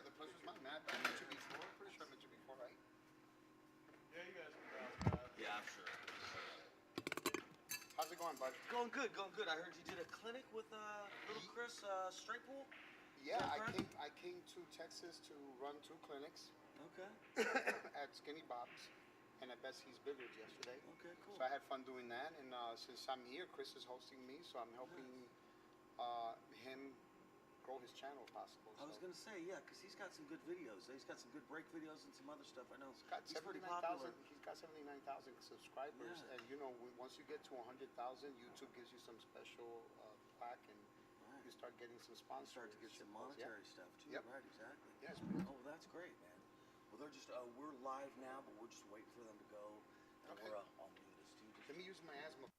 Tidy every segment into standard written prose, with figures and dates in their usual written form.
Yeah, the pleasure's mine, man. I met you before. Pretty sure I met you before, right? Yeah, you guys can cross paths. Yeah, I'm sure. How's it going, bud? Going good, going good. I heard you did a clinic with little Chris straight pool. Yeah, I came to Texas to run 2 clinics. Okay. At Skinny Bob's and at Bessie's Billiards yesterday. Okay, cool. So I had fun doing that, and since I'm here, Chris is hosting me, so I'm helping him grow his channel, if possible. I was gonna say, yeah, because he's got some good videos. He's got some good break videos and some other stuff. I know. He's pretty popular. He's got 79,000 subscribers, Yeah. and once you get to 100,000, YouTube gives you some special plaque, and you start getting some sponsors. You start to get some monetary stuff too. Yep. Right, exactly. Yes. Oh, that's great, man. Well, they're just we're live now, but we're just waiting for them to go. And Okay. I'll do this too. Let me use my asthma.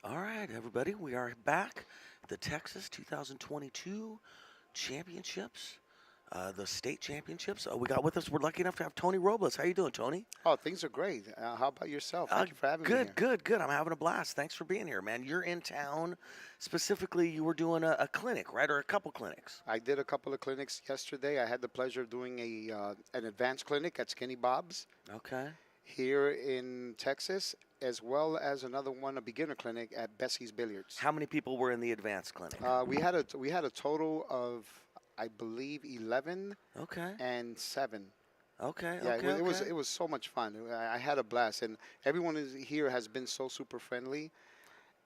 All right, everybody, we are back. The Texas 2022 championships, the state championships. We got with us. We're lucky enough to have Tony Robles. How you doing, Tony? Oh, things are great. How about yourself? Thank you for having me here. Good. I'm having a blast. Thanks for being here, man. You're in town. Specifically, you were doing a clinic, right, or a couple clinics? I did a couple of clinics yesterday. I had the pleasure of doing an advanced clinic at Skinny Bob's. Okay. Here in Texas, as well as another one, a beginner clinic at Bessie's Billiards. How many people were in the advanced clinic? We had a total of, I believe, 11. Okay. And 7. Okay. Yeah, okay, it was so much fun. I had a blast, and everyone here has been so super friendly.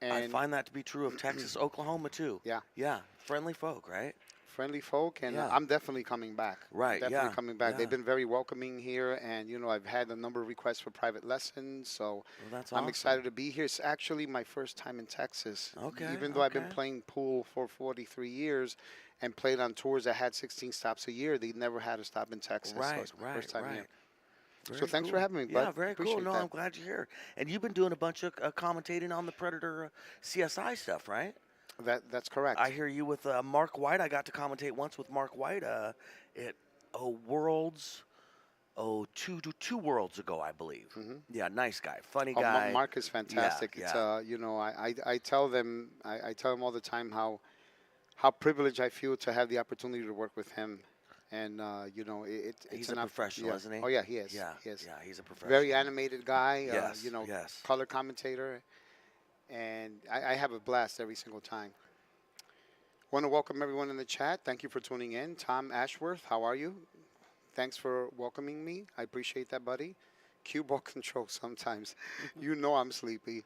And I find that to be true of Texas, Oklahoma too. Yeah. Yeah. Friendly folk, right? friendly folk, and Yeah. I'm definitely coming back. Right, Definitely yeah, coming back. They've yeah. been very welcoming here, and I've had a number of requests for private lessons, so Well, that's I'm awesome. excited to be here. It's actually my first time in Texas. Okay, Even though I've been okay. playing pool for 43 years and played on tours that had 16 stops a year, they never had a stop in Texas, so Right, it's my right, first time here. right. So Very thanks for cool. having me, Yeah, bud. very cool. Appreciate No, that. I'm glad you're here. And you've been doing a bunch of commentating on the Predator CSI stuff, right? That's correct. I hear you with Mark White. I got to commentate once with Mark White at Worlds, two worlds ago, I believe. Yeah, nice guy, funny Oh, guy. Mark is fantastic. Yeah, It's yeah. I tell them I tell them all the time how privileged I feel to have the opportunity to work with him, and it's He's an a professional, isn't he? Oh yeah, he is. Yeah, He is. yeah, he's a professional. Very animated guy. Yes, yes. color commentator, and I have a blast every single time. Want to welcome everyone in the chat. Thank you for tuning in. Tom Ashworth, how are you? Thanks for welcoming me. I appreciate that, buddy. Cue ball control sometimes. I'm sleepy.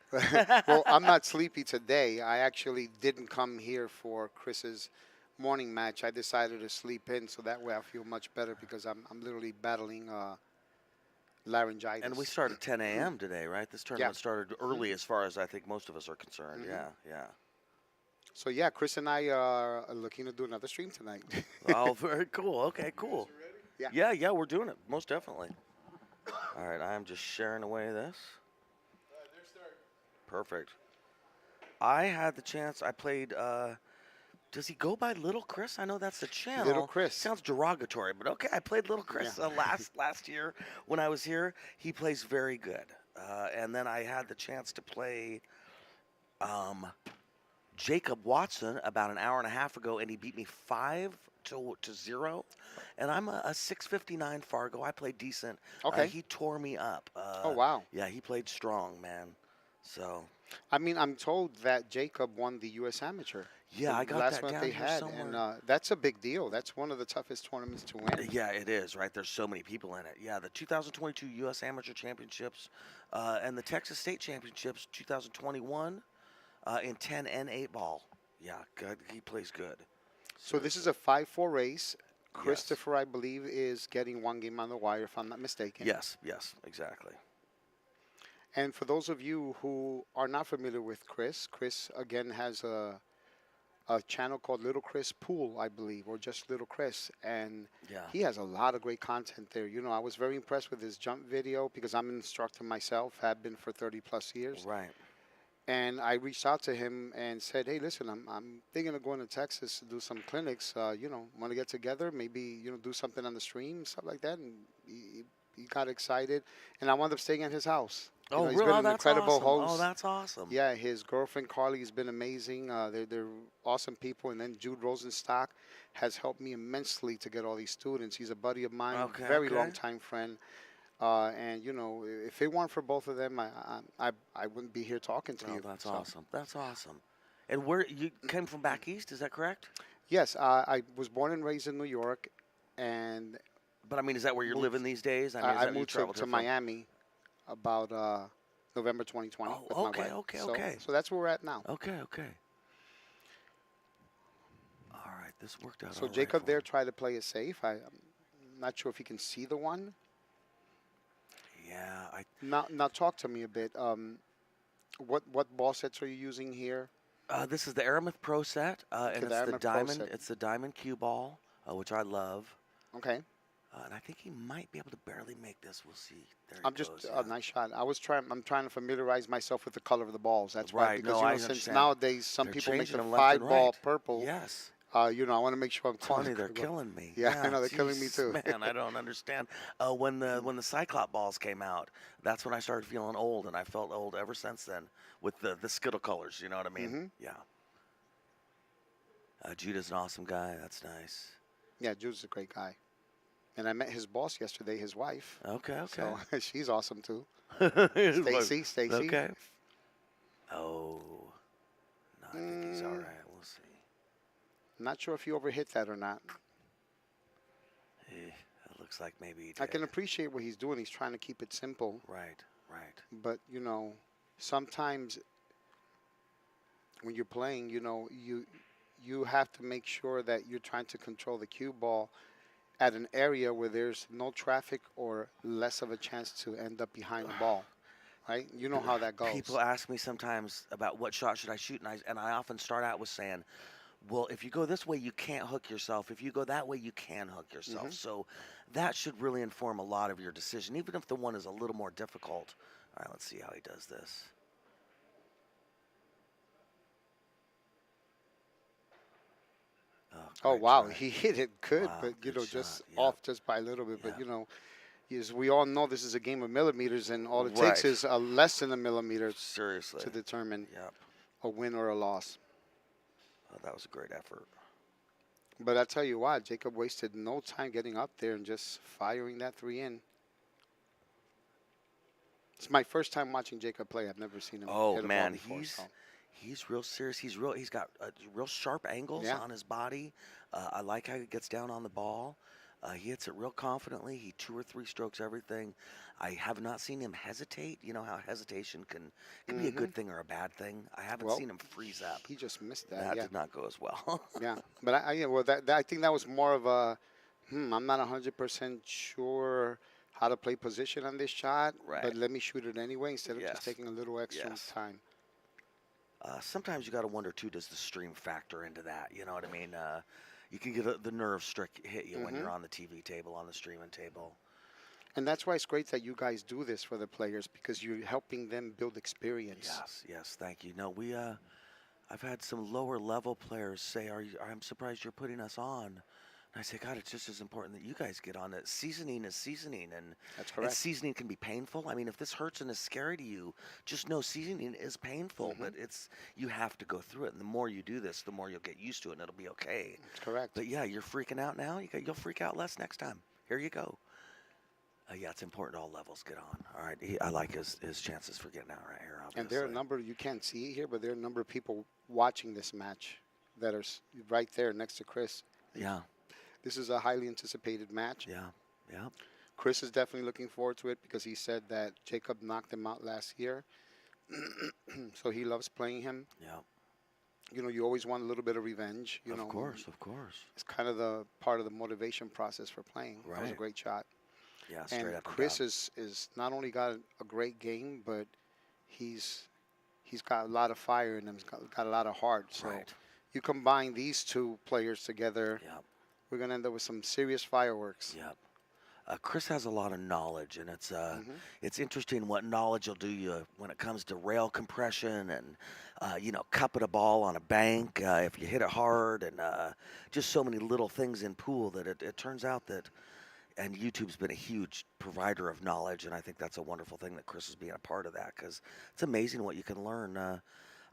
Well, I'm not sleepy today. I actually didn't come here for Chris's morning match. I decided to sleep in so that way I feel much better because I'm literally battling laryngitis. And we started 10 a.m. today, right? This tournament started early as far as I think most of us are concerned. Yeah, yeah. So, yeah, Chris and I are looking to do another stream tonight. Oh, very cool. Okay, cool. Yeah. Yeah, we're doing it. Most definitely. All right, I'm just sharing away this. They're starting. Perfect. I had the chance. I played. Does he go by Little Chris? I know that's the channel. Little Chris. Sounds derogatory, but okay. I played Little Chris last year when I was here. He plays very good. And then I had the chance to play Jacob Watson about an hour and a half ago, and he beat me 5-0. And I'm a 659 Fargo. I played decent. Okay. He tore me up. Oh, wow. Yeah, he played strong, man. So. I mean, I'm told that Jacob won the U.S. Amateur. Yeah, I got last that one down they here had, somewhere. and that's a big deal. That's one of the toughest tournaments to win. Yeah, it is, right? There's so many people in it. Yeah, the 2022 U.S. Amateur Championships and the Texas State Championships 2021 in 10 and 8 ball. Yeah, good. He plays good. So this is a 5-4 race. Christopher, I believe, is getting one game on the wire, if I'm not mistaken. Yes, exactly. And for those of you who are not familiar with Chris, again, has a channel called Little Chris Pool, I believe, or just Little Chris. And he has a lot of great content there. I was very impressed with his jump video because I'm an instructor myself, have been for 30-plus years. Right. And I reached out to him and said, hey, listen, I'm thinking of going to Texas to do some clinics. Want to get together, maybe, do something on the stream, stuff like that. And he got excited. And I wound up staying at his house. Oh, he's really? been an incredible host. Oh, that's awesome. Yeah, his girlfriend, Carly, has been amazing. They're awesome people. And then Jude Rosenstock has helped me immensely to get all these students. He's a buddy of mine, very long-time friend. And if it weren't for both of them, I wouldn't be here talking to you. That's awesome. That's awesome. And where you came from back east? Is that correct? Yes, I was born and raised in New York, and but I mean, is that where you're living these days? I moved to Miami about November 2020. with my wife. Okay. So that's where we're at now. Okay. All right, this worked out. So Jacob there tried to play it safe. I'm not sure if he can see the one. Yeah, Now talk to me a bit. What ball sets are you using here? This is the Aramith Pro set, and it's the diamond. Set. It's the diamond cue ball, which I love. Okay. And I think he might be able to barely make this. We'll see. There he I'm just goes, a nice shot. I'm trying to familiarize myself with the color of the balls. That's why. Right. Because No, I since understand. nowadays some They're people make the changing them left and 5-ball right. purple. Yes. I want to make sure I'm calling. Funny, they're killing me. Yeah, I know they're killing me too. Man, I don't understand. When the Cyclop balls came out, that's when I started feeling old, and I felt old ever since then with the Skittle colors. You know what I mean? Mm-hmm. Yeah. Judah's an awesome guy. That's nice. Yeah, Judah's a great guy. And I met his boss yesterday, his wife. Okay. So she's awesome too. Stacy. Stacy. Okay. Oh. No, I think he's all right. We'll see. I'm not sure if you overhit that or not. It looks like maybe he did. I can appreciate what he's doing. He's trying to keep it simple. Right. But, sometimes when you're playing, you have to make sure that you're trying to control the cue ball at an area where there's no traffic or less of a chance to end up behind the ball, right? You know how that People goes. ask me sometimes about what shot should I shoot, and I often start out with saying, well, if you go this way, you can't hook yourself. If you go that way, you can hook yourself. Hmm. So that should really inform a lot of your decision, even if the one is a little more difficult. All right, let's see how he does this. Oh Great wow, try. he hit it good, Wow, but good shot. just Yep, off just by a little bit. But yep. as we all know, this is a game of millimeters, and all it takes Right. is a less than a millimeter Seriously. to determine Yep. a win or a loss. Oh, that was a great effort. But I tell you what, Jacob wasted no time getting up there and just firing that three in. It's my first time watching Jacob play. I've never seen him Oh hit a ball man, before. So he's real serious. He's got real sharp angles yeah, on his body. I like how he gets down on the ball. He hits it real confidently. He 2 or 3 strokes everything. I have not seen him hesitate. You know how hesitation can be a hmm good thing or a bad thing. I haven't well, seen him freeze up. he just missed that. That Yeah, did not go as well. yeah. But yeah, well, I think that was more of a. I'm not 100% sure how to play position on this shot, Right. but let me shoot it anyway instead of just Yes. taking a little extra Yes. time. Sometimes you got to wonder too. Does the stream factor into that? You know what I mean? You can get the nerve hit you when Hmm. you're on the TV table, on the streaming table. And that's why it's great that you guys do this for the players because you're helping them build experience. Yes, yes, thank you. No, I've had some lower level players say, I'm surprised you're putting us on." And I say, "God, it's just as important that you guys get on it. Seasoning is seasoning, That's and correct. seasoning can be painful. I mean, if this hurts and is scary to you, just know seasoning is painful, Hmm. but you have to go through it. And the more you do this, the more you'll get used to it, and it'll be okay. That's correct. But yeah, you're freaking out now. You'll freak out less next time. Here you go." Yeah, it's important all levels get on. All right, I like his chances for getting out right here. Obviously. And there are a number, you can't see it here, but there are a number of people watching this match that are right there next to Chris. Yeah, This is a highly anticipated match. yeah, yeah. Chris is definitely looking forward to it because he said that Jacob knocked him out last year. So he loves playing him. Yeah. You always want a little bit of revenge. Of course, of course. It's kind of the part of the motivation process for playing. That was a Right. great shot. Yeah, straight And up Chris and is not only got a great game, but he's got a lot of fire in him. He's got a lot of heart. So down. Right. you combine these two players together, Yep. we're gonna end up with some serious fireworks. Yep. Chris has a lot of knowledge, and Mhm. it's interesting what knowledge will do you when it comes to rail compression and cupping a ball on a bank if you hit it hard, and just so many little things in pool that it turns out that. And YouTube's been a huge provider of knowledge, and I think that's a wonderful thing that Chris is being a part of that because it's amazing what you can learn.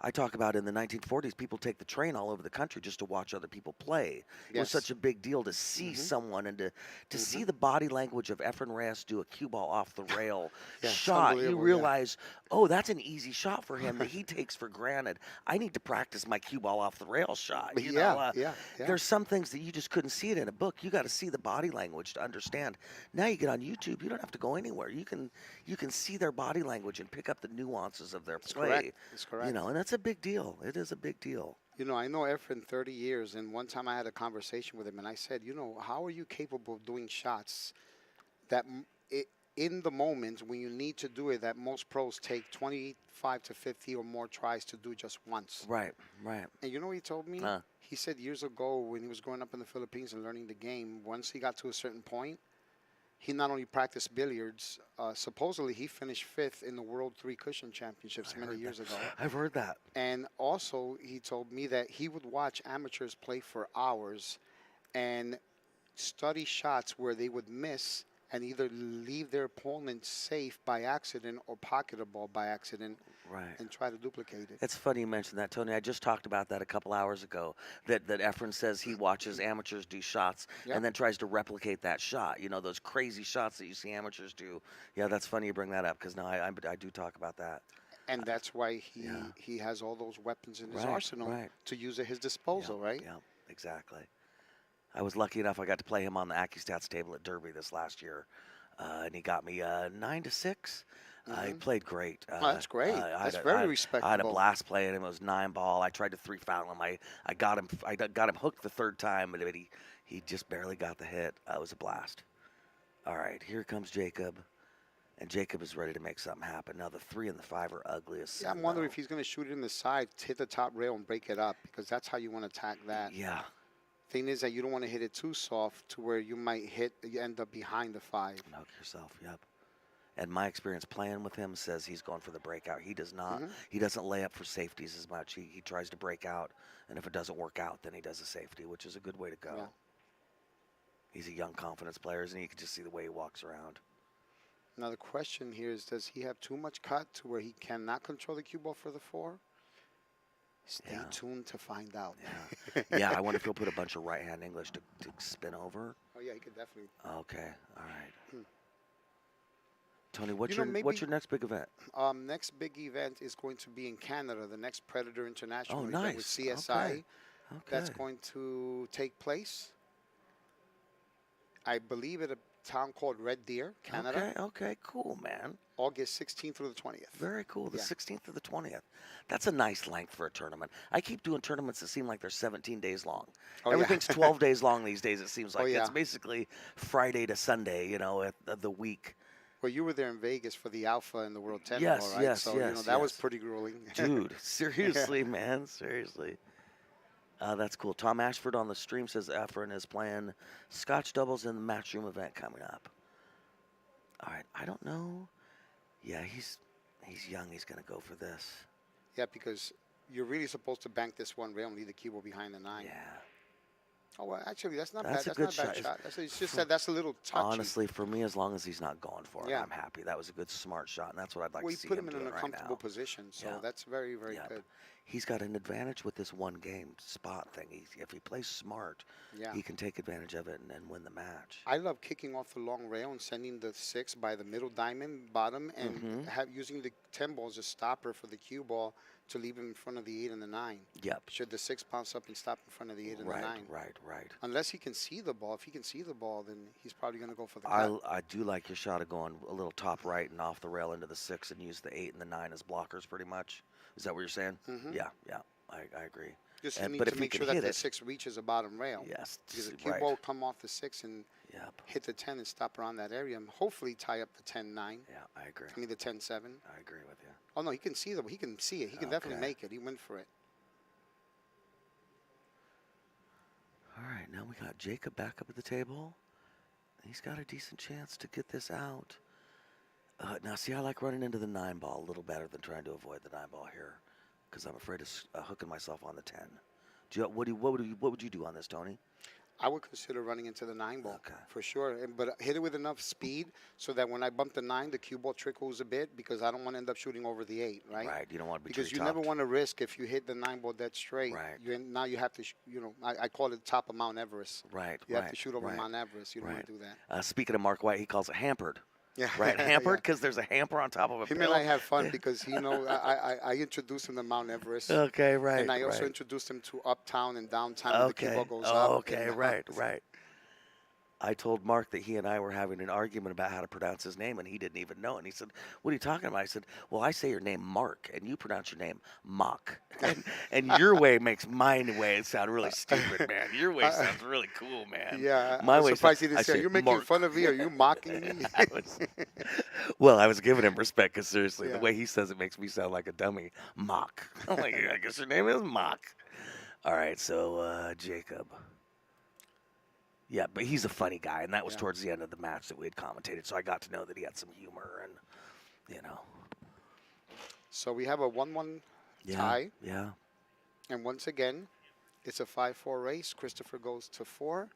I talk about in the 1940s, people take the train all over the country just to watch other people play. It was Yes. such a big deal to see Mhm. someone and to Mhm. see the body language of Efren Reyes do a cue ball off the rail Yeah, it's shot. You unbelievable, yeah. realize, oh, that's an easy shot for him that he takes for granted. I need to practice my cue ball off the rail shot. You know, Yeah. there's some things that you just couldn't see it in a book. You got to see the body language to understand. Now you get on YouTube, you don't have to go anywhere. You can see their body language and pick up the nuances of their It's play. correct. It's correct. And that's a big deal. It is a big deal. I know Efren 30 years, and one time I had a conversation with him, and I said, how are you capable of doing shots that in the moment when you need to do it, that most pros take 25 to 50 or more tries to do just once. Right, right. And you know what he told me? He said years ago when he was growing up in the Philippines and learning the game, once he got to a certain point, he not only practiced billiards, supposedly he finished 5th in the World 3 Cushion Championships many years ago. I've heard that. And also, he told me that he would watch amateurs play for hours and study shots where they would miss and either leave their opponent safe by accident or pocket a ball by accident Right. and try to duplicate it. It's funny you mentioned that, Tony. I just talked about that a couple hours ago. That Efren says he watches amateurs do shots Yep. and then tries to replicate that shot. You know, those crazy shots that you see amateurs do. Yeah, that's funny you bring that up because I do talk about that. And that's why Yeah. he has all those weapons in his Right, arsenal right. to use at his disposal, right? Yeah, exactly. I was lucky enough I got to play him on the AccuStats table at Derby this last year. and he got me 9-6. He Hmm. played great. Oh, that's great. That's very I had a respectable. blast playing him. It was 9 ball. I tried to 3 foul him. I got him. Got him hooked the third time, but he just barely got the hit. It was a blast. All right, here comes Jacob, and Jacob is ready to make something happen. Now the 3 and the 5 are ugly as Yeah, sin. I'm wondering though. if he's going to shoot it in the side, hit the top rail, and break it up because that's how you want to attack that. Yeah, Thing is that you don't want to hit it too soft to where you end up behind the 5. and hook yourself. Yep. And my experience playing with him says he's going for the breakout. He does not. Hmm. He doesn't lay up for safeties as much. He tries to break out, and if it doesn't work out, then he does a safety, which is a good way to go. Yeah. He's a young confidence player, and you can just see the way he walks around. Now the question here is, does he have too much cut to where he cannot control the cue ball for the 4? Stay Yeah. tuned to find out. Yeah. Yeah, I wonder if he'll put a bunch of right-hand English to spin over. Oh yeah, he could definitely. Okay, all right. Hmm. Tony, what's You know, what's maybe- your next big event? Next big event is going to be in Canada. The next Predator International Oh, event with nice. CSI. Okay. That's Okay. going to take place, I believe, at a town called Red Deer, Canada, Okay, cool, man. August 16th through the 20th. Very cool. The Yeah. 16th to the 20th. That's a nice length for a tournament. I keep doing tournaments that seem like they're 17 days long. Oh, yeah. Everything's 12 days long these days, it seems like. Oh, yeah. It's basically Friday to Sunday, at the week. Well, you were there in Vegas for the Alpha and the World 10 Yes, ball, right? yes, So, yes, that was yes. pretty grueling. Dude, seriously, man. Seriously. That's cool. Tom Ashford on the stream says Efren is playing Scotch doubles in the Matchroom event coming up. All right, I don't know. Yeah, he's young. He's going to go for this. Yeah, because you're really supposed to bank this one rail and leave the cue ball behind the 9. Yeah. Oh, well, actually, that's not That's bad. a good That's not a bad shot. shot. It's just that that's a little touchy. Honestly, for me, as long as he's not going for it, Yeah. I'm happy. That was a good, smart shot, and that's what I'd like Well, to you see put him him in doing an right uncomfortable now. position, so Yeah. that's very, very Yep. good. He's got an advantage with this one game spot thing. If he plays smart, Yeah. he can take advantage of it and win the match. I love kicking off the long rail and sending the 6 by the middle diamond bottom and Mhm. using the 10 ball as a stopper for the cue ball to leave him in front of the 8 and the 9. Yep. Should the 6 bounce up and stop in front of the 8 and the 9. Right. Unless he can see the ball. If he can see the ball, then he's probably going to go for the I, cut. I do like your shot of going a little top right and off the rail into the 6 and use the 8 and the 9 as blockers pretty much. Is that what you're saying? Mhm. Yeah, I agree. Just and- you but need if to he make can sure that hit the it- 6 reaches the bottom rail. Yes, Because the cue right. ball will come off the 6 and Yep. hit the 10 and stop around that area and hopefully tie up the 10-9. Yeah, I agree. I mean the 10-7. I agree with you. Oh no, he can see he can see it. He can definitely Okay. make it. He went for it. All right, now we got Jacob back up at the table. He's got a decent chance to get this out. Now, see, I like running into the 9 ball a little better than trying to avoid the 9 ball here, because I'm afraid of hooking myself on the 10. What would you do on this, Tony? I would consider running into the 9 ball Okay. for sure, but hit it with enough speed so that when I bump the 9, the cue ball trickles a bit because I don't want to end up shooting over the 8, right? Right. You don't want to be Because you tree-topped. never want to risk if you hit the 9 ball dead straight. Right. Now you have to, I call it top of Mount Everest. Right. You have to shoot over right. Mount Everest. You don't want Right. to do that. Speaking of Mark White, he calls it hampered. Yeah. Right, hampered because there's a hamper on top of a Him pill. and I have fun because I introduced him to Mount Everest. Okay, right. And I also right. introduced him to uptown and downtown where the cue Okay. ball goes up. Okay, and, right. I told Mark that he and I were having an argument about how to pronounce his name, and he didn't even know it. And he said, "What are you talking about?" I said, "Well, I say your name Mark, and you pronounce your name Mock. And your way makes my way sound really stupid, man. Your way sounds really cool, man." Yeah, My I'm way surprised he I didn't say, say "Are you making Mark." fun of me? Are you mocking me?" Well, I was giving him respect because seriously, Yeah. the way he says it makes me sound like a dummy. Mock. I'm like, I guess your name is Mock. All right, so Jacob. Yeah, but he's a funny guy, and that was Yeah. towards the end of the match that we had commentated, so I got to know that he had some humor and, So we have a 1-1 Yeah, tie, yeah. and once again, it's a 5-4 race. Christopher goes to 4,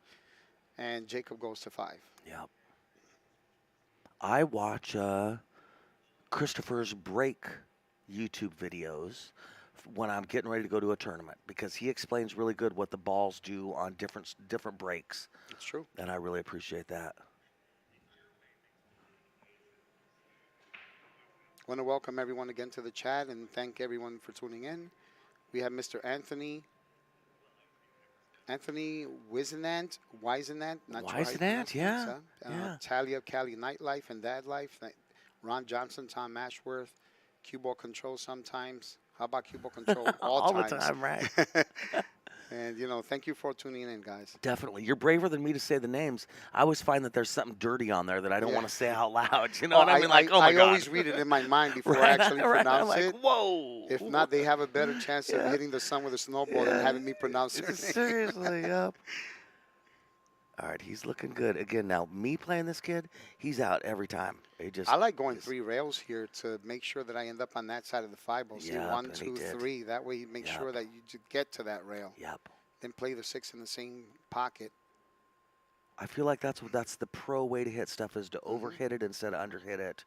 and Jacob goes to 5. Yep. I watch Christopher's break YouTube videos when I'm getting ready to go to a tournament because he explains really good what the balls do on different breaks, It's true. and I really appreciate that. I want to welcome everyone again to the chat and thank everyone for tuning in. We have Mr. Anthony Anthony Wisenant, not sure how you Wisenant, pronounce yeah, it. yeah. Talia Cali Nightlife and Dad Life. Ron Johnson, Tom Ashworth, Cue Ball Control sometimes. How about Cue Ball Control all All the times? time, right? And, thank you for tuning in, guys. Definitely. You're braver than me to say the names. I always find that there's something dirty on there that I don't Yeah. want to say out loud. You know Oh, what I mean? Like, oh my I God. always read it in my mind before I Right, actually right. I'm pronounce like, it. whoa. If not, they have a better chance of Yeah. hitting the sun with a snowball than Yeah. having me pronounce their name. Seriously, yep. All right, he's looking good. Again, now, me playing this kid, he's out every time. He just, I like going he's- 3 rails here to make sure that I end up on that side of the 5-ball. See, Yep, 1, and he 2, did. 3. That way you make Yep. sure that you get to that rail. Yep. Then play the 6 in the same pocket. I feel like that's the pro way to hit stuff is to Mm-hmm. overhit it instead of underhit it.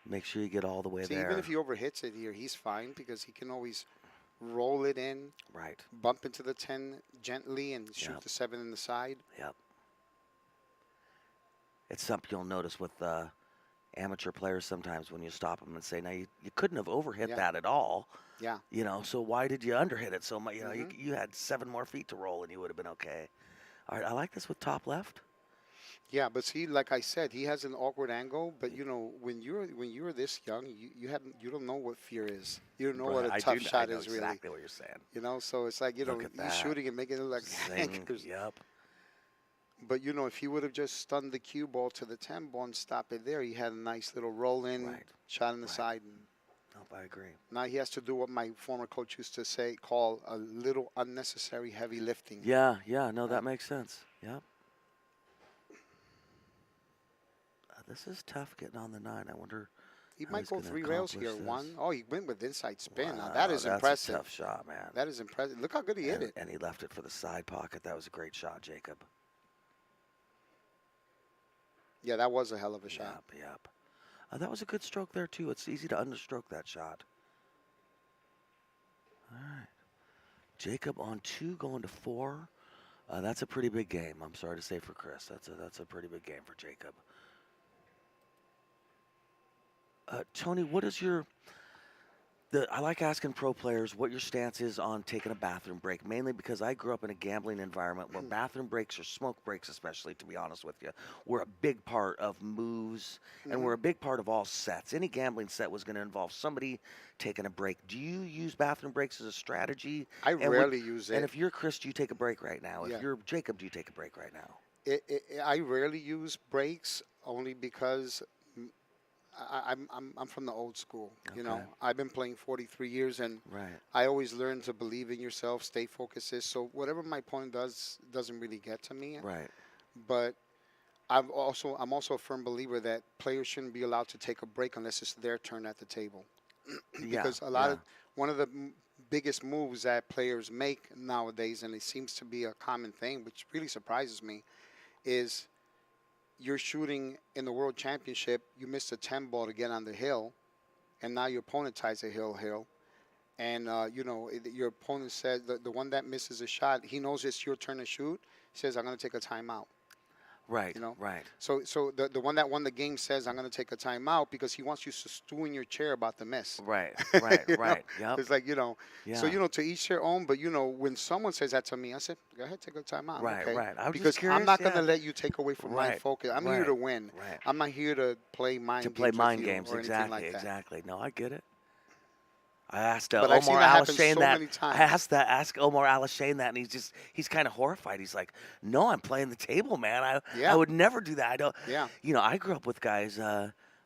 Make sure you get all the way See, there. even if he overhits it here, he's fine because he can always roll it in, Right. bump into the 10 gently, and shoot Yep. the 7 in the side. Yep. It's something you'll notice with amateur players sometimes when you stop them and say, now you couldn't have overhit Yeah. that at all. Yeah. So why did you underhit it so much? Mhm. You had 7 more feet to roll and you would have been okay. All right, I like this with top left. Yeah, but see, like I said, he has an awkward angle. But when you're this young, you don't know what fear is. You don't know what a tough shot I know is really. exactly what you're saying. So it's like Look at he's that. shooting and making it look like Zing, anchors. yep. But if he would have just stunned the cue ball to the 10 ball and stopped it there, he had a nice little roll in, Right. shot in the Right. side. And Nope, I agree. now he has to do what my former coach used to call a little unnecessary heavy lifting. Yeah, no, that makes sense. Yep. This is tough getting on the 9. I wonder. He how might he's go gonna 3 rails accomplish here. this. 1. Oh, he went with inside spin. Now Wow, that is that's impressive. a tough shot, man. That is impressive. Look how good he hit it. And he left it for the side pocket. That was a great shot, Jacob. Yeah, that was a hell of a shot. Yep. That was a good stroke there, too. It's easy to understroke that shot. All right. Jacob on 2, going to 4. That's a pretty big game. I'm sorry to say for Chris. That's a pretty big game for Jacob. Tony, what is I like asking pro players what your stance is on taking a bathroom break, mainly because I grew up in a gambling environment where bathroom breaks or smoke breaks, especially, to be honest with you, were a big part of moves and were a big part of all sets. Any gambling set was going to involve somebody taking a break. Do you use bathroom breaks as a strategy? I rarely use it. And if you're Chris, do you take a break right now? Yeah. If you're Jacob, do you take a break right now? I rarely use breaks only because I'm from the old school. Okay. I've been playing 43 years, and Right. I always learn to believe in yourself, stay focused. So whatever my opponent does doesn't really get to me. Right. But I'm also a firm believer that players shouldn't be allowed to take a break unless it's their turn at the table. Because one of the biggest moves that players make nowadays, and it seems to be a common thing, which really surprises me, is you're shooting in the World Championship, you missed a 10 ball to get on the hill, and now your opponent ties a hill. And, your opponent says, the one that misses a shot, he knows it's your turn to shoot, says, I'm going to take a timeout. Right. You know? Right. So the one that won the game says, I'm going to take a timeout because he wants you to stew in your chair about the miss. Right. You know? Right. Yep. It's like, Yeah. so, to each their own. But, when someone says that to me, I said, go ahead, take a timeout. Right, okay? right. I was just Because curious, I'm not going to yeah. let you take away from my Right, focus. I'm here right, to win. right. I'm not here to play mind To games play with mind you games, or anything exactly, like that. exactly. No, I get it. I asked But I've seen Omar that happen Alashane so that. many times. I asked Omar Alashane that, and he's kind of horrified. He's like, "No, I'm playing the table, man. I would never do that. I don't." Yeah. I grew up with guys.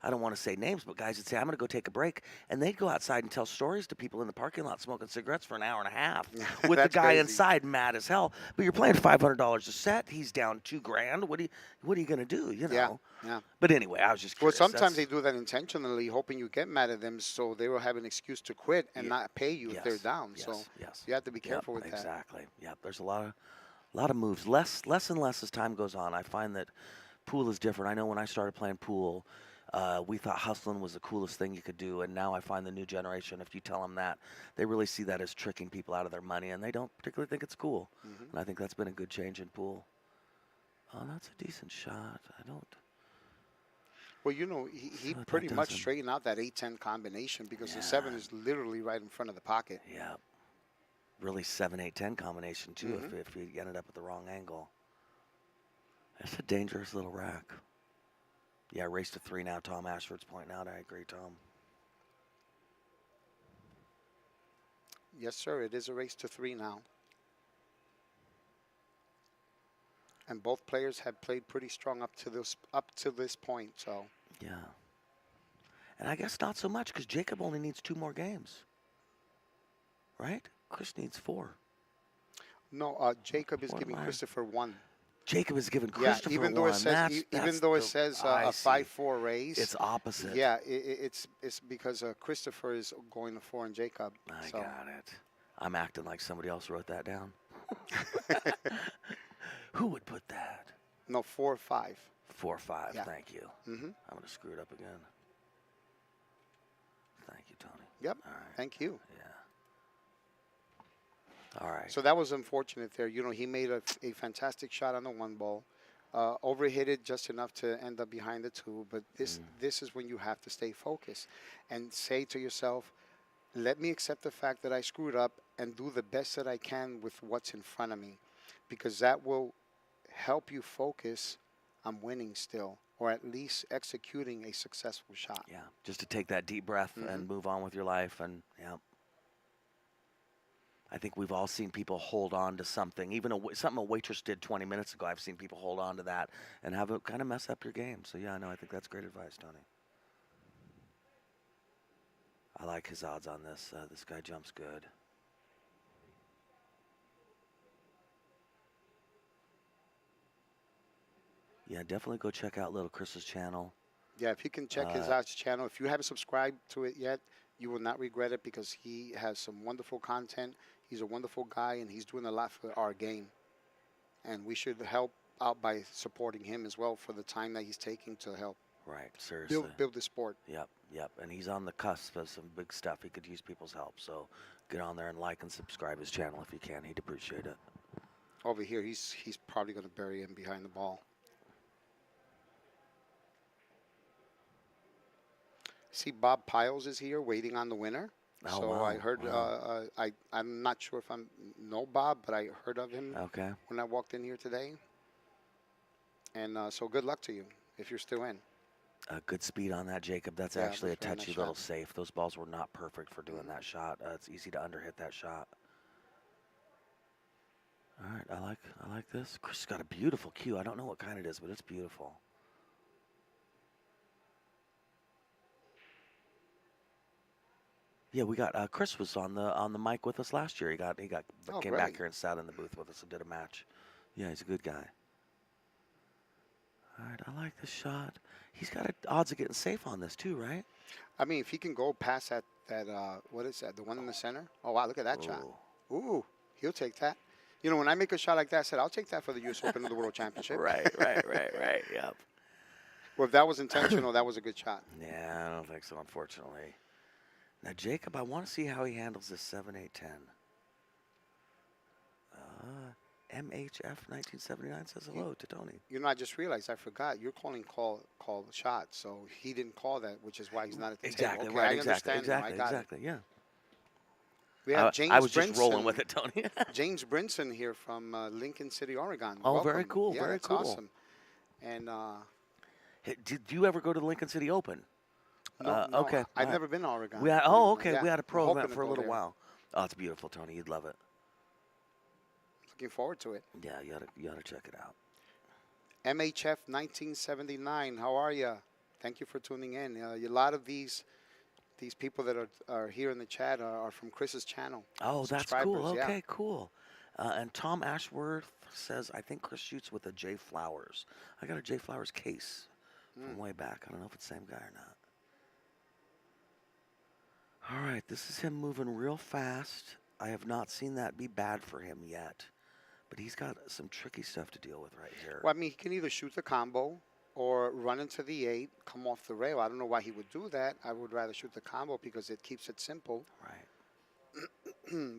I don't want to say names, but guys would say, I'm going to go take a break. And they'd go outside and tell stories to people in the parking lot smoking cigarettes for an hour and a half with the That's guy crazy. inside mad as hell. But you're playing $500 a set. He's down $2,000. What are you going to do, Yeah. But anyway, I was just Well, curious. sometimes they do that intentionally, hoping you get mad at them so they will have an excuse to quit and not pay you if they're down. Yes, So yes. you have to be careful with that. Exactly. Yep. There's a lot of moves. Less and less as time goes on. I find that pool is different. I know when I started playing pool, we thought hustling was the coolest thing you could do, and now I find the new generation, if you tell them that, they really see that as tricking people out of their money, and they don't particularly think it's cool. And I think that's been a good change in pool. Oh, that's a decent shot. I don't. Well, he But that pretty much doesn't- straightened out that 8-10 combination because the 7 is literally right in front of the pocket. Yeah. really 7-8-10 combination too. Mhm. If he ended up at the wrong angle, it's a dangerous little rack. Yeah, race to 3 now. Tom Ashford's pointing out. I agree, Tom. Yes, sir. It is a race to 3 now. And both players have played pretty strong up to this point. So Yeah. And I guess not so much because Jacob only needs 2 more games. Right? Chris needs 4. no, Jacob is What giving am I- Christopher 1. Jacob is giving Yeah, Christopher even though 1. it says even though it says I a see. 5-4 race. It's opposite. Yeah, it's because Christopher is going to 4 and Jacob. I So got it. I'm acting like somebody else wrote that down. Who would put that? no 4-5. 4-5. Yeah. Thank you. Mm-hmm. I'm going to screw it up again. Thank you, Tony. Yep. All right. Thank you. Yeah. All right. So that was unfortunate there. He made a fantastic shot on the 1 ball. Overhit it just enough to end up behind the 2. But this is when you have to stay focused and say to yourself, let me accept the fact that I screwed up and do the best that I can with what's in front of me, because that will help you focus on winning still, or at least executing a successful shot. Yeah. Just to take that deep breath and move on with your life. And, yeah. I think we've all seen people hold on to something. Even something a waitress did 20 minutes ago, I've seen people hold on to that and have it kind of mess up your game. So, yeah, no, I think that's great advice, Tony. I like his odds on this. This guy jumps good. Yeah, definitely go check out Little Chris's channel. Yeah, if you can check his odds channel. If you haven't subscribed to it yet, you will not regret it, because he has some wonderful content. He's a wonderful guy, and he's doing a lot for our game. And we should help out by supporting him as well for the time that he's taking to help Right, seriously. build the sport. Yep. And he's on the cusp of some big stuff. He could use people's help. So get on there and like and subscribe his channel if you can. He'd appreciate it. Over here, he's probably going to bury him behind the ball. See, Bob Piles is here waiting on the winner. Oh, So wow, I heard. wow. I'm not sure if I know Bob, but I heard of him Okay. when I walked in here today. And so good luck to you if you're still in. Good speed on that, Jacob. That's Yeah, actually a that's a very nice touchy little shot. safe. Those balls were not perfect for doing that shot. It's easy to underhit that shot. All right, I like this. Chris got a beautiful cue. I don't know what kind it is, but it's beautiful. Yeah, we got Chris was on the mic with us last year. He Oh, came great. back here and sat in the booth with us and did a match. Yeah, he's a good guy. All right, I like this shot. He's got odds of getting safe on this too, right? I mean, if he can go past that what is that? The one in the center? Oh wow, look at that shot. Ooh, he'll take that. When I make a shot like that, I said I'll take that for the U.S. Open of the World Championship. Right. Yep. Well, if that was intentional, that was a good shot. Yeah, I don't think so, unfortunately. Now, Jacob, I want to see how he handles this 7-8-10. MHF 1979 says hello to Tony. I just realized I forgot. You're calling call the shot, so he didn't call that, which is why he's not at the Exactly, table. right, I exactly, understand now. I got it. exactly, yeah. We have James I was Brinson, just rolling with it, Tony. James Brinson here from Lincoln City, Oregon. Oh, Welcome. very cool, Yeah, very that's cool. awesome. And Hey, did you ever go to the Lincoln City Open? no, Okay. I've never been to Oregon. Okay. Yeah, We had a I'm pro hoping event to for a go little there. while. Oh, it's beautiful, Tony. You'd love it. Looking forward to it. Yeah, you ought to check it out. MHF 1979. How are you? Thank you for tuning in. A lot of these people that are here in the chat are from Chris's channel. Oh, that's cool. Subscribers, yeah. Okay, cool. And Tom Ashworth says, I think Chris shoots with a J Flowers. I got a J Flowers case from way back. I don't know if it's the same guy or not. All right, this is him moving real fast. I have not seen that be bad for him yet. But he's got some tricky stuff to deal with right here. Well, I mean, he can either shoot the combo or run into the 8, come off the rail. I don't know why he would do that. I would rather shoot the combo because it keeps it simple. Right.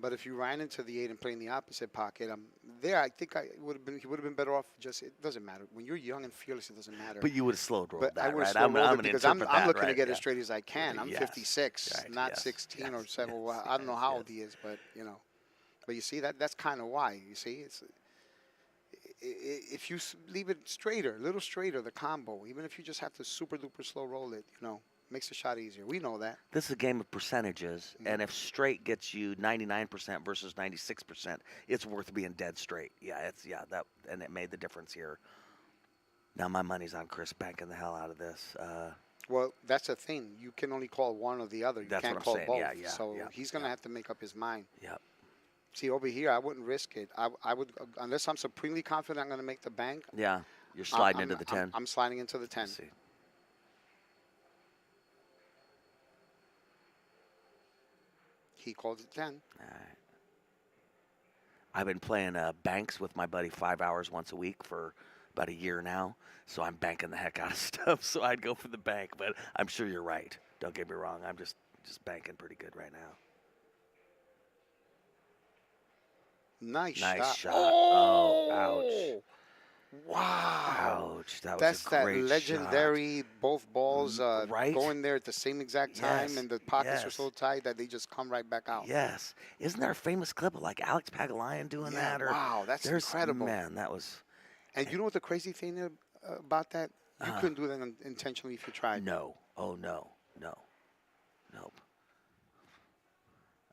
But if you ran into the 8 and play in the opposite pocket, I think he would have been better off. It doesn't matter. When you're young and fearless, it doesn't matter. But you would have slowed rolled But that, I would right? have slowed rolled it because I'm interpret that, looking to right? get Yeah. as straight as I can. I'm Yes. 56, Right, not yes, 16 or yes, 7. yes, Well, I don't know how yes. old he is, but But you see that's kind of why. You see, if you leave it straighter, a little straighter, the combo, even if you just have to super duper slow roll it, makes the shot easier. We know that. This is a game of percentages, and if straight gets you 99% versus 96%, it's worth being dead straight. And it made the difference here. Now my money's on Chris banking the hell out of this. Well, that's the thing. You can only call one or the other. You That's can't what I'm call saying. both. Yeah, So yeah, he's going to have to make up his mind. Yep. See, over here, I wouldn't risk it. I would, unless I'm supremely confident I'm going to make the bank. Yeah. You're sliding into the 10. I'm sliding into the 10. Let's see. He called it 10. All right. I've been playing banks with my buddy 5 hours once a week for about a year now, so I'm banking the heck out of stuff. So I'd go for the bank, but I'm sure you're right. Don't get me wrong. I'm just banking pretty good right now. Nice shot. Oh, ouch. Wow. Ouch. That was That's a that great legendary, both balls right? going there at the same exact time, Yes, and the pockets are yes. so tight that they just come right back out. Yes. Isn't there a famous clip of like Alex Pagulayan doing Yeah, that? wow, that's incredible. Man, that was. And you know what the crazy thing about that? You couldn't do that intentionally if you tried. No. Oh, no. No. Nope.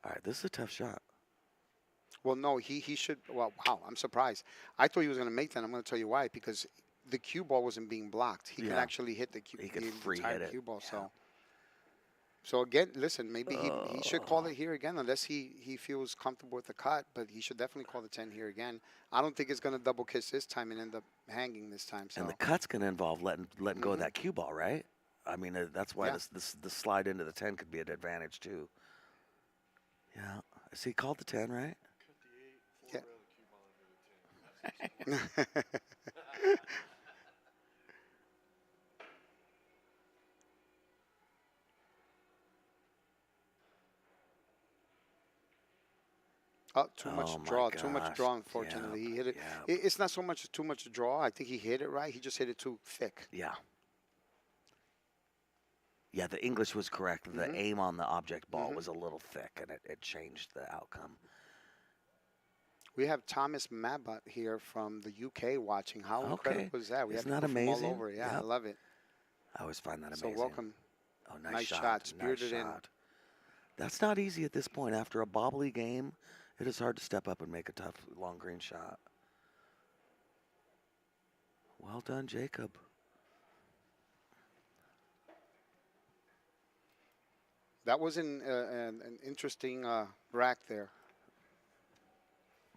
All right, this is a tough shot. Well, no, he should. Well, wow, I'm surprised. I thought he was going to make that. I'm going to tell you why. Because the cue ball wasn't being blocked. He could Yeah. actually hit the cue. He could the free entire hit it. cue ball. Yeah. So again, listen, maybe he should call it here again, unless he feels comfortable with the cut. But he should definitely call the 10 here again. I don't think it's going to double kiss this time and end up hanging this time. So. And the cut's going to involve letting go of that cue ball, right? I mean, that's why this slide into the 10 could be an advantage too. Yeah. So he called the 10, right? Cut the 8, 4 rail the cue ball into the 10. Oh, too much my draw. Too much gosh. draw, unfortunately. Yeah, He hit it. yeah. It's not so much too much draw. I think he hit it right. He just hit it too thick. Yeah. Yeah, the English was correct. The aim on the object ball was a little thick, and it changed the outcome. We have Thomas Mabbutt here from the UK watching. How incredible is that? We Isn't have that people from amazing? all over. Yeah, Yep. I love it. I always find that So amazing. welcome. Oh, Nice shot, nice spirited in. shot. That's not easy at this point. After a bobbly game, it is hard to step up and make a tough long green shot. Well done, Jacob. That was an interesting rack there.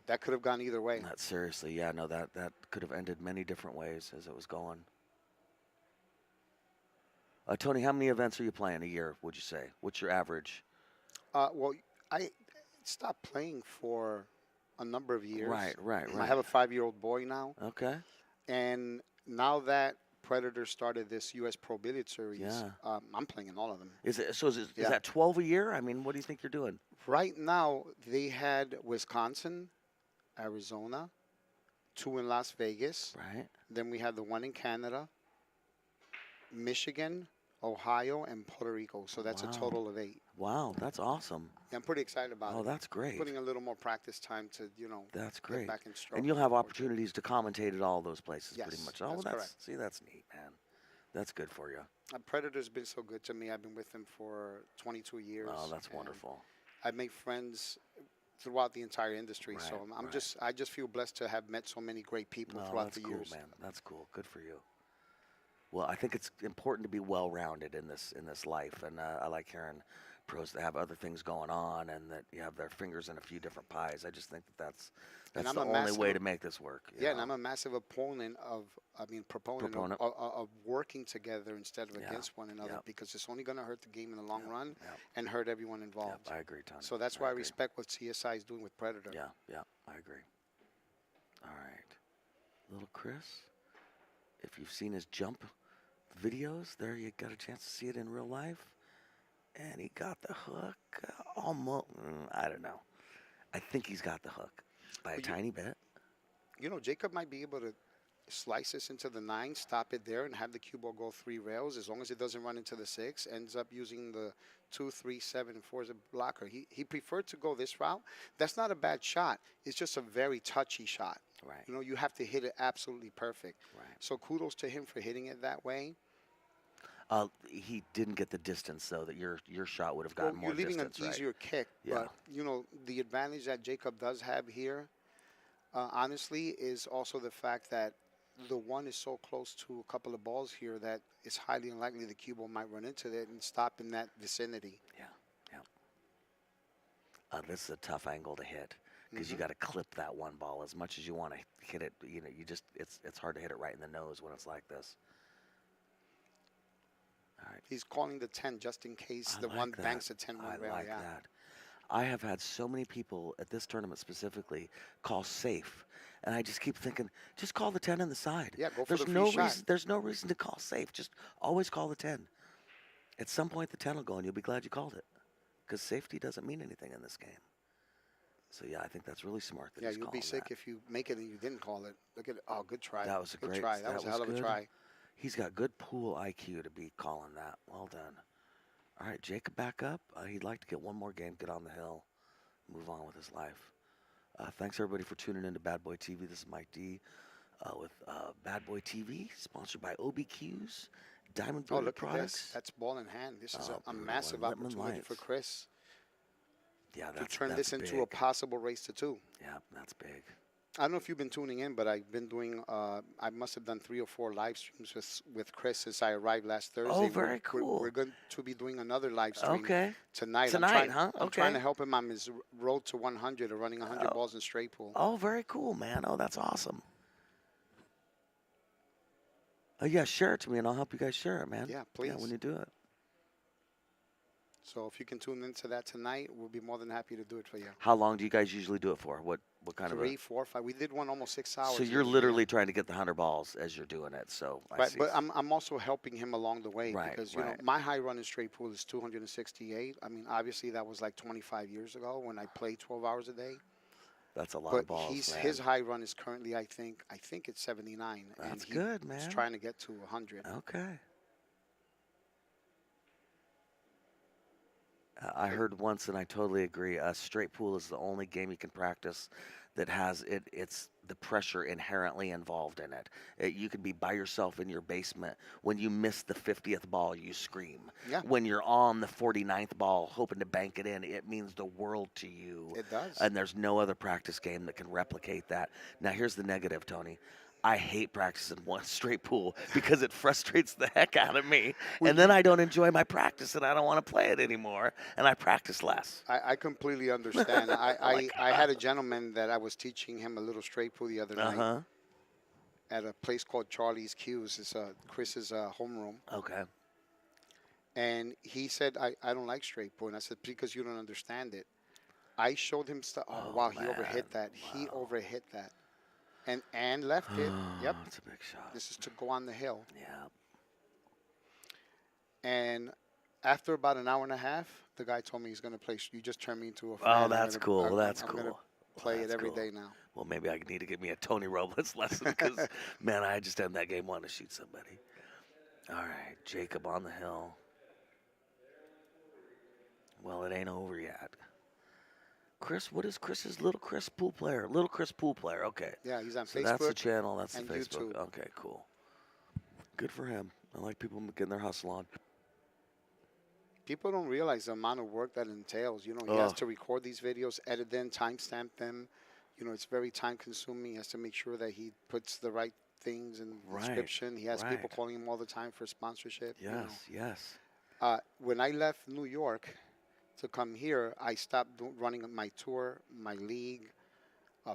That could have gone either way. Not seriously, yeah, no, that could have ended many different ways as it was going. Tony, how many events are you playing a year, would you say? What's your average? Well, I stopped playing for a number of years. Right. I have a 5-year-old boy now. Okay. And now that Predator started this U.S. Pro Billiard Series, Yeah. I'm playing in all of them. Is Yeah. that 12 a year? I mean, what do you think you're doing? Right now, they had Wisconsin, Arizona, 2 in Las Vegas. Right. Then we had the 1 in Canada, Michigan, Ohio, and Puerto Rico. So that's Wow. a total of 8. Wow, that's awesome. Yeah, I'm pretty excited about Oh, it. that's great. Putting a little more practice time to, That's get great. back in stroke. And you'll have opportunities to commentate at all those places pretty Yes, much. Oh, that's correct. See, that's neat, man. That's good for you. Predator's been so good to me. I've been with them for 22 years. Oh, that's and wonderful. I've made friends throughout the entire industry. So Right, right. I just feel blessed to have met so many great people No, throughout that's the cool, years. man. That's cool. Good for you. Well, I think it's important to be well-rounded in this life, and I like hearing pros that have other things going on and that you have their fingers in a few different pies. I just think that's I'm the a only massive- way to make this work. you Yeah, and know? I'm a massive proponent Proponent. of working together instead of Yeah, against one another, yep. because it's only going to hurt the game in the long run Yep. and hurt everyone Yep, involved. I agree, Tony. So that's why I agree. respect what CSI is doing with Predator. Yeah, I agree. All right. Little Chris, if you've seen his jump videos, there you got a chance to see it in real life. And he got the hook almost. I don't know. I think he's got the hook by a Well, tiny bit. Jacob might be able to slice this into the 9, stop it there, and have the cue ball go 3 rails. As long as it doesn't run into the 6, ends up using the 2, 3, 7, and 4 as a blocker. He preferred to go this route. That's not a bad shot. It's just a very touchy shot. Right. You know, you have to hit it absolutely perfect. Right. So kudos to him for hitting it that way. He didn't get the distance though that your shot would have Well, gotten more you're leaving distance, an right? easier kick, Yeah. but you know the advantage that Jacob does have here, honestly, is also the fact that the 1 is so close to a couple of balls here that it's highly unlikely the cue ball might run into it and stop in that vicinity. Yeah. Yeah. This is a tough angle to hit because you got to clip that 1 ball as much as you want to hit it. You know, it's hard to hit it right in the nose when it's like this. All right. He's calling the 10 just in case I the like 1 that. banks a 10 I rail. like Yeah. that. I have had so many people at this tournament specifically call safe, and I just keep thinking, just call the 10 on the side. Yeah, go for There's the free no shot. reason. There's no reason to call safe. Just always call the 10. At some point, the 10 will go, and you'll be glad you called it, because safety doesn't mean anything in this game. So yeah, I think that's really smart. That Yeah, he's you'll be calling sick that. if you make it and you didn't call it. Look at it. Oh, good try. That was a good great try. That was a hell of a good. try. He's got good pool IQ to be calling that. Well done. All right, Jacob back up. He'd like to get one more game, get on the hill, move on with his life. Thanks, everybody, for tuning in to Bad Boy TV. This is Mike D with Bad Boy TV, sponsored by OBQs, Diamond Oh, Brewery look Products. at this. That's ball in hand. This is a brutal. massive And Lippmann opportunity for Lions. Chris Yeah, to that's turn this into big. a possible race to 2. Yeah, that's big. I don't know if you've been tuning in, but I've been doing. I must have done 3 or 4 live streams with Chris since I arrived last Thursday. Oh, very cool. We're going to be doing another live stream Okay. tonight. Tonight, huh? I'm trying Okay. to help him on his road to 100 or running 100 balls in straight pool. Oh, very cool, man. Oh, that's awesome. Yeah, share it to me, and I'll help you guys share it, man. Yeah, please. Yeah, when you do it. So if you can tune into that tonight, we'll be more than happy to do it for you. How long do you guys usually do it for? What kind of 3, 4, 5. We did one almost 6 hours. So you're literally trying to get the 100 balls as you're doing it. So I Right, see. but I'm also helping him along the way Right, because you know right. my high run in straight pool is 268. I mean, obviously that was like 25 years ago when I played 12 hours a day. That's a lot But of balls, man. his high run is currently I think it's 79. That's and good, He's man. trying to get to 100. Okay. I heard once, and I totally agree. Straight pool is the only game you can practice that has it. It's the pressure inherently involved in it. You could be by yourself in your basement. When you miss the 50th ball, you scream. Yeah. When you're on the 49th ball, hoping to bank it in, it means the world to you. It does. And there's no other practice game that can replicate that. Now, here's the negative, Tony. I hate practicing one straight pool because it frustrates the heck out of me. And then I don't enjoy my practice and I don't want to play it anymore. And I practice less. I completely understand. I had a gentleman that I was teaching him a little straight pool the other night at a place called Charlie's Cues. It's Chris's homeroom. Okay. And he said, I don't like straight pool. And I said, because you don't understand it. I showed him stuff. Oh, wow, he overhit that. He overhit that. And left it. Yep. That's a big shot. This is to go on the hill. Yeah. And after about an hour and a half, the guy told me he's going to play. You just turned me into a fan. Oh, I'm that's gonna- cool. I'm- That's I'm cool. gonna play it That's every cool. day now. Well, maybe I need to get me a Tony Robles lesson because, man, I just end that game wanting to shoot somebody. All right, Jacob on the hill. Well, it ain't over yet. Chris, what is Chris's Little Chris pool player? Little Chris pool player. Okay. Yeah, he's on So Facebook. that's the channel. That's the and Facebook. YouTube. Okay, cool. Good for him. I like people getting their hustle on. People don't realize the amount of work that entails. You know, he has Ugh. to record these videos, edit them, timestamp them. You know, it's very time consuming. He has to make sure that he puts the right things in the Right, description. He has people right. calling him all the time for sponsorship. you know. Yes. When I left New York to come here, I stopped running my tour, my league,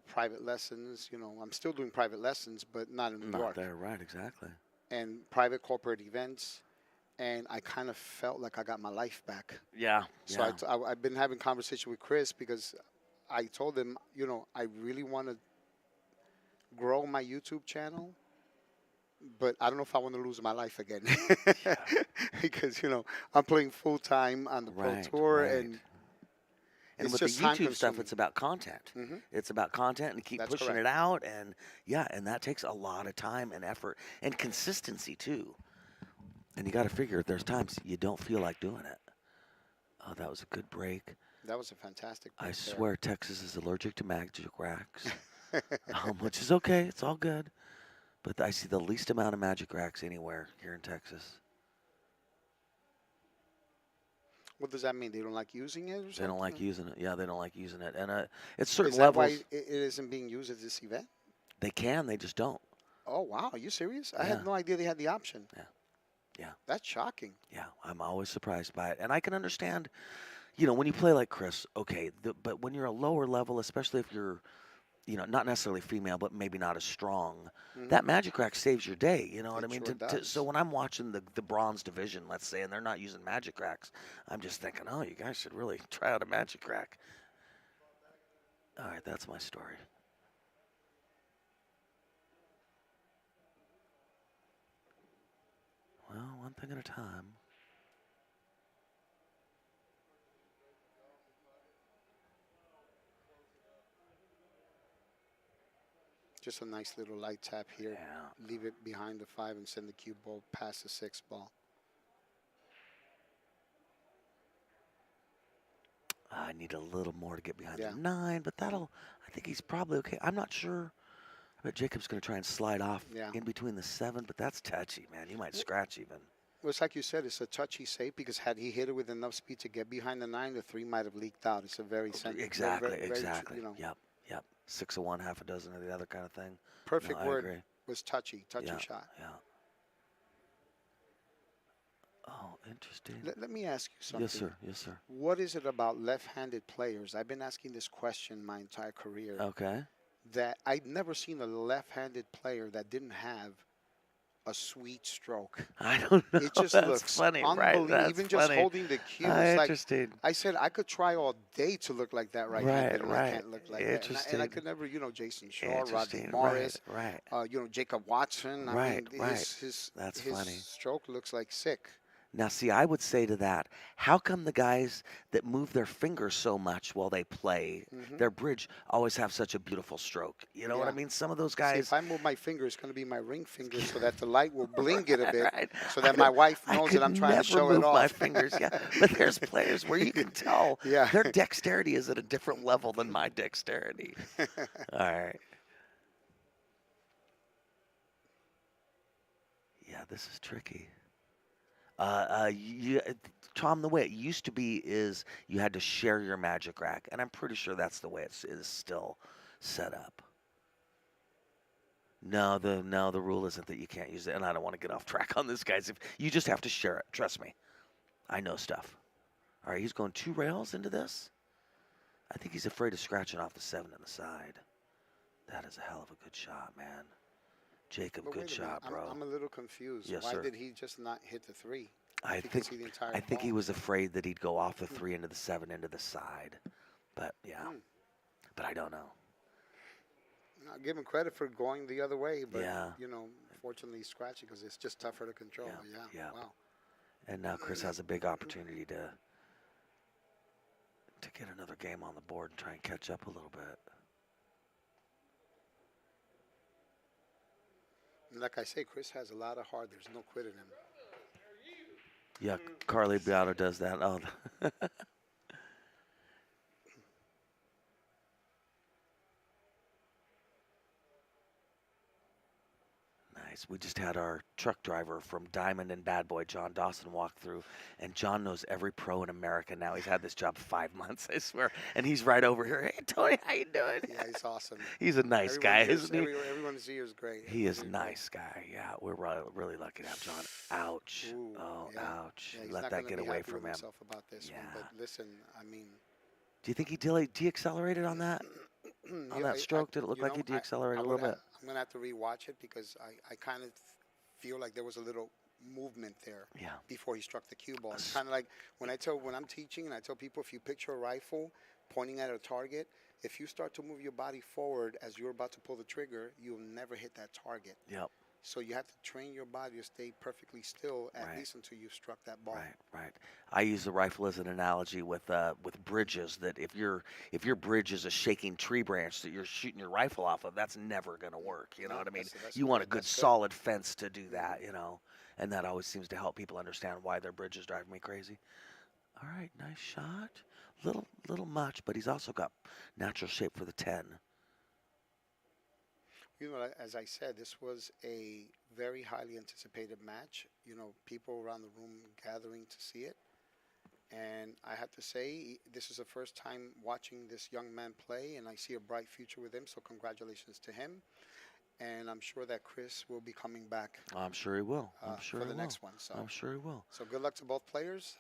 private lessons. You know, I'm still doing private lessons, but not in New Not York. there, right? Exactly. And private corporate events. And I kind of felt like I got my life back. Yeah. So I've been having conversation with Chris because I told him, you know, I really want to grow my YouTube channel, but I don't know if I want to lose my life again. Because, you know, I'm playing full time on the Pro Right, Tour right. and And It's with the just time YouTube stuff, consuming. it's about content. Hmm. It's about content and keep That's pushing correct. it out. And yeah, and that takes a lot of time and effort and consistency too. And you got to figure there's times you don't feel like doing it. Oh, that was a good break. That was a fantastic I break swear Texas is allergic to magic racks, there. which is okay. It's all good. But I see the least amount of magic racks anywhere here in Texas. What does that mean? They don't like using it or They don't like something? using it. Yeah, they don't like using it. And it's certain Is that why levels. it isn't being used at this event? They can, they just don't. Oh, wow. Are you serious? I Yeah. had no idea they had the option. Yeah. Yeah. That's shocking. Yeah, I'm always surprised by it. And I can understand, when you play like Chris, okay, but when you're a lower level, especially if you're, not necessarily female, but maybe not as strong, Hmm. that magic rack saves your day. You know what I It mean? sure So does. when I'm watching the bronze division, let's say, and they're not using magic racks, I'm just thinking, oh, you guys should really try out a magic rack. All right, that's my story. Well, one thing at a time. Just a nice little light tap here. Yeah. Leave it behind the 5 and send the cue ball past the 6 ball. I need a little more to get behind Yeah. the 9, but I think he's probably okay. I'm not sure. I bet Jacob's going to try and slide off Yeah. in between the 7, but that's touchy, man. You might scratch even. Well, it's like you said, it's a touchy save because had he hit it with enough speed to get behind the 9, the 3 might have leaked out. It's a very sensitive. Exactly, Very, exactly. Yep. 6 of one, half a dozen of the other kind of thing. perfect No, I word agree. was touchy Yeah, shot. yeah. Oh, interesting. Let me ask you something. Yes, sir. Yes, sir. What is it about left-handed players? I've been asking this question my entire career. Okay. That I'd never seen a left-handed player that didn't have a sweet stroke. I don't know. It just That's looks funny, right? unbelievable. That's Even just funny. holding the cue, it's like Interesting. I said, I could try all day to look like that right-handed, and I Right. can't look like that. And I Interesting. could never, Jason Shaw, Rodney Interesting. Morris, Right. Jacob Watson. I Right, mean, right. his That's his funny. stroke looks like sick. Now, see, I would say to that, how come the guys that move their fingers so much while they play, Hmm. their bridge, always have such a beautiful stroke? You know what I Yeah. mean? Some of those See, guys. if I move my finger, it's going to be my ring finger so that the light will bling it a bit, Right. so that my wife I knows could that I'm trying to never show move it my off. fingers. Yeah, but there's players where you can tell Yeah. their dexterity is at a different level than my dexterity. All right. Yeah, this is tricky. Tom, the way it used to be is you had to share your magic rack, and I'm pretty sure that's the way it is still set up. No, the rule isn't that you can't use it, and I don't want to get off track on this, guys. If you just have to share it, trust me, I know stuff. All right, he's going 2 rails into this. I think he's afraid of scratching off the 7 on the side. That is a hell of a good shot, man. Jacob, But good wait a minute, shot, bro. I'm a little confused. Yes, Why sir. did he just not hit the 3? I If you can think see the entire I think he ball. was afraid that he'd go off the 3 into the 7 into the side. But yeah, but I don't know. I'll give him credit for going the other way, but Yeah. fortunately he's scratching because it's just tougher to control. Yeah, Yeah. yeah. Wow. And now Chris has a big opportunity to get another game on the board and try and catch up a little bit. And like I say, Chris has a lot of heart. There's no quit in him. Yeah, Carly Beato does that. Oh, nice. We just had our truck driver from Diamond and Bad Boy, John Dawson, walk through, and John knows every pro in America now. He's had this job 5 months, I swear, and he's right over here. Hey, Tony, how you doing? Yeah, he's awesome. He's a nice guy, isn't he? Everyone's here is great. He is a Everyone's nice guy. Yeah, we're really lucky to have John. Ouch. great. Ooh, Oh, yeah. ouch. Yeah, he's Let not that gonna get be away happy from with him. himself about this one. Yeah. But listen, I mean, Do you think he deaccelerated on that? On that stroke, did it look like he deaccelerated a little bit? I'm gonna have to rewatch it because I kind of feel like there was a little movement there Yeah. before he struck the cue ball. It's kind of like when I'm teaching and I tell people, if you picture a rifle pointing at a target, if you start to move your body forward as you're about to pull the trigger, you'll never hit that target. Yep. So you have to train your body to stay perfectly still at Right. least until you've struck that ball. Right, right. I use the rifle as an analogy with bridges. That if your bridge is a shaking tree branch that you're shooting your rifle off of, that's never going to work. You know No, what I mean? that's You want a good that's good. solid fence to do Mhm. that. And that always seems to help people understand why their bridges drive me crazy. All right, nice shot. Little much, but he's also got natural shape for the 10. You know, as I said, this was a very highly anticipated match. You know, people around the room gathering to see it. And I have to say, this is the first time watching this young man play, and I see a bright future with him. So congratulations to him. And I'm sure that Chris will be coming back I'm sure he will. I'm sure for he the will. next one. I'm sure he will. So good luck to both players.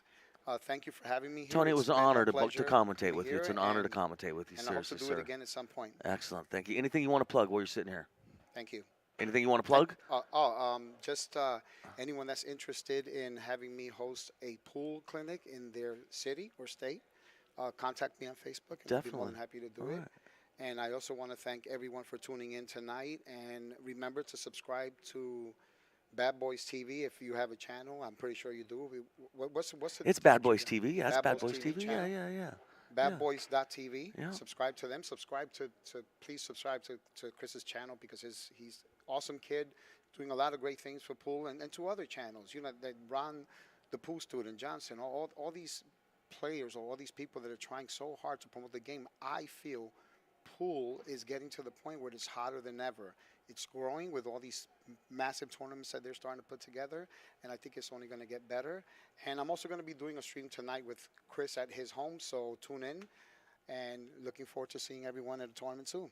Thank you for having me here. Tony, it It's was an been a honor to pleasure to commentate be with you. It's here, an honor to commentate with you. and I hope to Seriously, do it sir. again at some point. Excellent. Thank you. Anything you want to plug while you're sitting here? Thank you. Anything you want to And, plug? just anyone that's interested in having me host a pool clinic in their city or state, contact me on Facebook, and I'll be more Definitely. than happy to do All it. right. And I also want to thank everyone for tuning in tonight. And remember to subscribe to Bad Boys TV if you have a channel. I'm pretty sure you do. What's the It's Bad YouTube Boys channel? TV. Yeah, it's Bad Bad Boys Boys TV TV. Yeah, channel. yeah, yeah. Yeah. Badboys.tv. Yeah. Subscribe to them. Subscribe please subscribe to Chris's channel because he's awesome kid doing a lot of great things for pool and to other channels. You know, that Ron, the pool student, Johnson, all these players or all these people that are trying so hard to promote the game. I feel pool is getting to the point where it's hotter than ever. It's growing with all these massive tournaments that they're starting to put together, and I think it's only going to get better. And I'm also going to be doing a stream tonight with Chris at his home, so tune in. And looking forward to seeing everyone at the tournament soon.